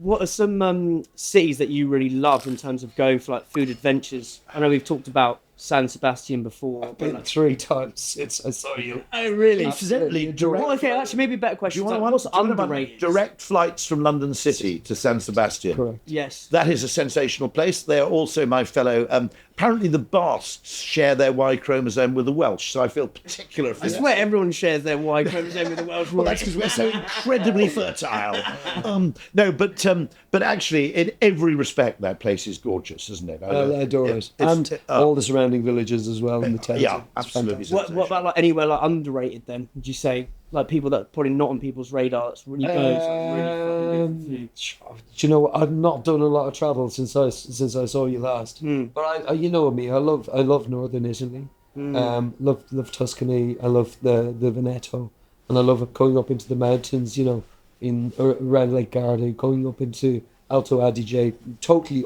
What are some cities that you really love in terms of going for like food adventures? I know we've talked about San Sebastian before. I've been 3 times since I saw you. Oh, really? Incidentally, Well, okay, actually, maybe a better question. What's underrated? direct flights from London City to San Sebastian? Correct. Yes. That is a sensational place. They are also my fellow. Apparently, the Basques share their Y chromosome with the Welsh, so I feel particular. I swear everyone shares their Y chromosome with the Welsh. Well, that's because we're so incredibly fertile. No, but actually, in every respect, that place is gorgeous, isn't it? I adore it. And all the surrounding villages as well in the town. Yeah, absolutely. What about like anywhere like underrated then? Would you say like people that are probably not on people's radar? That's really good. Really fucking good food. Do you know what? I've not done a lot of travel since I saw you last. But I you know me. I love northern Italy. Love Tuscany. I love the Veneto, and I love going up into the mountains. You know, around Lake Garda, going up into Alto Adige. Totally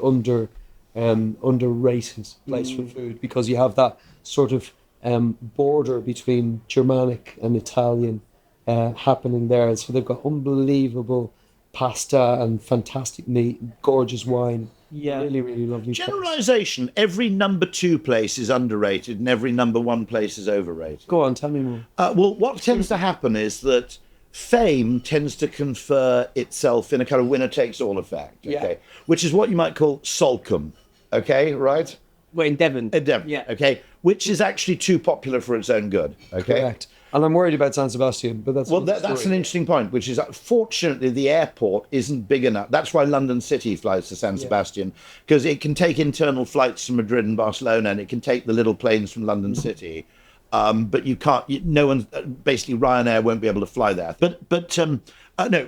underrated place for food, because you have that sort of border between Germanic and Italian happening there. So they've got unbelievable pasta and fantastic meat, gorgeous wine. Yeah. Really, really lovely. Generalization: every number 2 place is underrated, and every number 1 place is overrated. Go on, tell me more. Well, what tends to happen is that fame tends to confer itself in a kind of winner-takes-all effect. Okay, which is what you might call Solcombe. Okay, right? We're in Devon. In Devon. Yeah. Okay, which is actually too popular for its own good. Okay. Correct. And I'm worried about San Sebastian, but that's That's an interesting point, which is fortunately the airport isn't big enough. That's why London City flies to San Sebastian, because it can take internal flights from Madrid and Barcelona, and it can take the little planes from London City. But you can't. No one, basically, Ryanair won't be able to fly there. But no,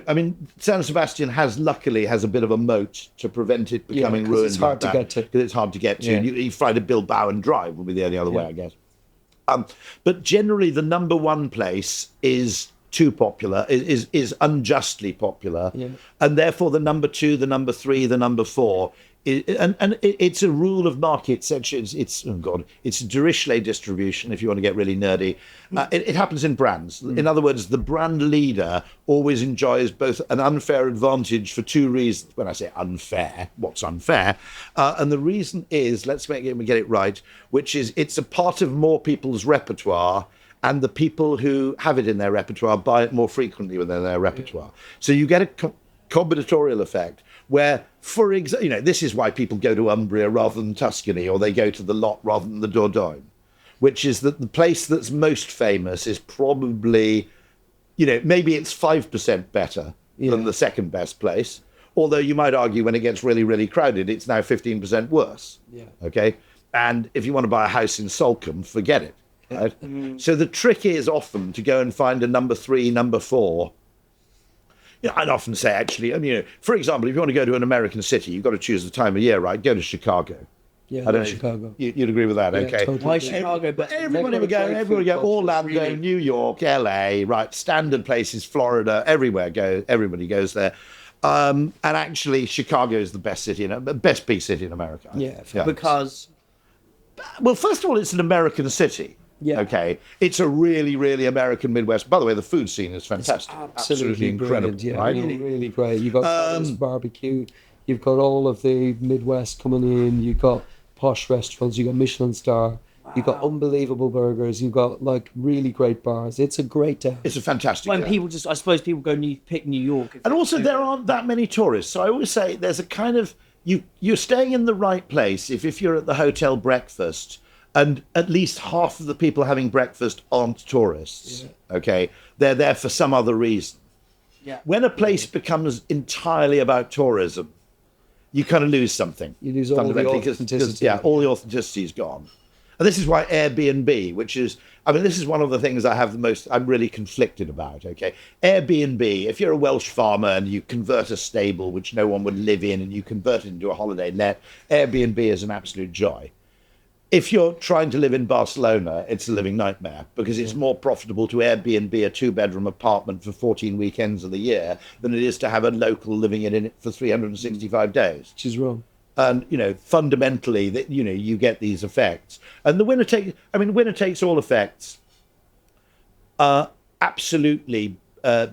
I mean, San Sebastian luckily has a bit of a moat to prevent it becoming ruined. It's hard to get to. Because it's hard to get to. Yeah. You fly to Bilbao and drive will be the only other way, I guess. But generally, the number 1 place is too popular, is unjustly popular, and therefore the number 2, the number 3, the number 4. It's a rule of markets. It's a Dirichlet distribution, if you want to get really nerdy. It happens in brands. In other words, the brand leader always enjoys both an unfair advantage for 2 reasons. When I say unfair, what's unfair? And the reason is, let's get it right, which is it's a part of more people's repertoire, and the people who have it in their repertoire buy it more frequently within their repertoire. So you get a combinatorial effect where, for example, this is why people go to Umbria rather than Tuscany, or they go to the Lot rather than the Dordogne, which is that the place that's most famous is probably, maybe it's 5% better than the second best place. Although you might argue when it gets really, really crowded, it's now 15% worse. Yeah. Okay. And if you want to buy a house in Solcombe, forget it. Right? So the trick is often to go and find a number 3, number 4. I'd often say, actually, for example, if you want to go to an American city, you've got to choose the time of year, right? Go to Chicago. Yeah, I don't know, Chicago. You'd agree with that, okay? Totally. Why Chicago? But everybody would go. Orlando, New York, LA, right? Standard places, Florida, everybody goes there. And actually, Chicago is the best big city in America. Yeah. Because, well, first of all, it's an American city. Yeah. Okay. It's a really, really American Midwest. By the way, the food scene is fantastic. Absolutely incredible. Yeah, right? really, really great. You've got barbecue. You've got all of the Midwest coming in. You've got posh restaurants. You've got Michelin star. Wow. You've got unbelievable burgers. You've got really great bars. It's a great town. It's a fantastic when town. People I suppose people go pick New York. And also there aren't that many tourists. So I always say there's a kind of, you're staying in the right place if you're at the hotel breakfast, and at least half of the people having breakfast aren't tourists. Yeah. Okay. They're there for some other reason. Yeah. When a place becomes entirely about tourism, you kind of lose something. You lose all the authenticity. All the authenticity is gone. And this is why Airbnb, this is one of the things I'm really conflicted about, okay? Airbnb, if you're a Welsh farmer and you convert a stable which no one would live in and you convert it into a holiday let, Airbnb is an absolute joy. If you're trying to live in Barcelona, it's a living nightmare, because it's more profitable to Airbnb a 2-bedroom apartment for 14 weekends of the year than it is to have a local living in it for 365 days. Which is wrong. And, fundamentally, you get these effects. And the winner takes all effects absolutely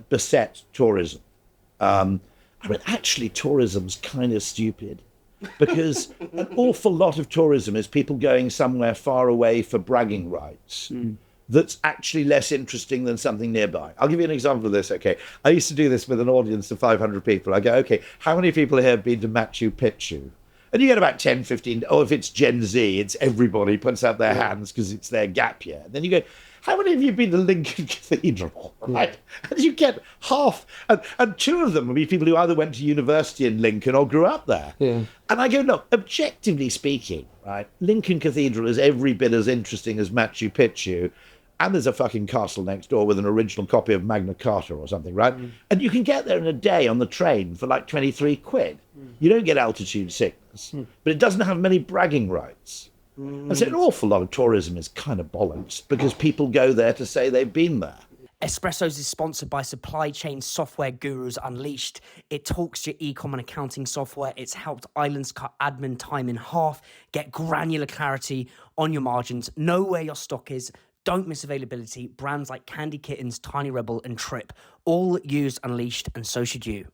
beset tourism. I mean, actually, tourism's kind of stupid because an awful lot of tourism is people going somewhere far away for bragging rights. That's actually less interesting than something nearby. I'll give you an example of this, okay? I used to do this with an audience of 500 people. I go, okay, how many people here have been to Machu Picchu? And you get about 10, 15, or if it's Gen Z, it's everybody puts out their hands because it's their gap year. Then you go, how many of you have been to Lincoln Cathedral? Right? And you get half, and two of them will be people who either went to university in Lincoln or grew up there. Yeah. And I go, no, objectively speaking, right, Lincoln Cathedral is every bit as interesting as Machu Picchu. And there's a fucking castle next door with an original copy of Magna Carta or something, right? And you can get there in a day on the train for like 23 quid. You don't get altitude sickness, but it doesn't have many bragging rights. And so an awful lot of tourism is kind of bollocks because people go there to say they've been there. Espressos is sponsored by supply chain software gurus Unleashed. It talks to your e-com and accounting software. It's helped islands cut admin time in half, get granular clarity on your margins, know where your stock is. Don't miss availability. Brands like Candy Kittens, Tiny Rebel, and Trip all use Unleashed, and so should you.